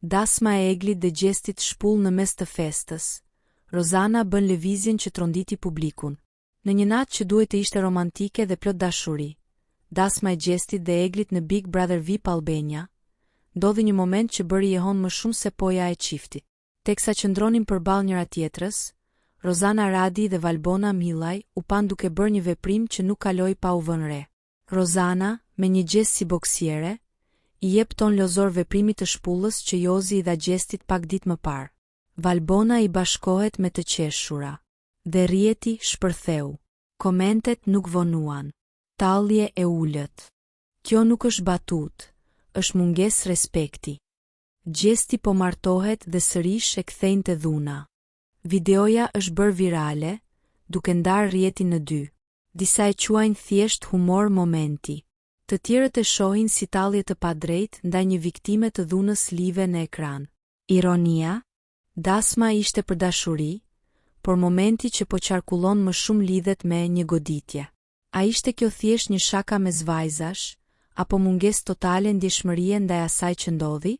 Dasma e Eglit dhe gjestit shpull në mes të festës. Rozana bën lëvizjen që tronditi publikun. Në një natë që duhet të ishte romantike dhe plot dashuri, dasma e gjestit dhe Eglit në Big Brother VIP Albania, ndodhi një moment që bëri jehon më shumë se poja e çiftit. Teksa qëndronin përballë njëra tjetrës, Rozana Radi dhe Valbona Millaj u pan duke bërë një veprim që nuk kaloi pa u vënë re. Rozana, me një gjest si boksiere, i jep ton lozor veprimit të shpullës që Jozi i dha gjestit pak ditë më parë. Valbona i bashkohet me të qeshura. Dhe rjeti shpërtheu. Komentet nuk vonuan. Tallje e ullët. Kjo nuk është batut, është mungesë respekti. Gjesti po martohet dhe sërish e kthejnë të dhuna. Videoja është bërë virale, duke ndarë rjetin në dy. Disa e quajnë thjesht humor momenti. Të tjerët e shohin si tallje të padrejtë ndaj një viktime të dhunës live në ekran. Ironia, dasma ishte për dashuri, por momenti që po qarkullon më shumë lidhet me një goditje. A ishte kjo thjesht një shaka mes vajzash, apo mungesë totale ndjeshmërie ndaj asaj që ndodhi?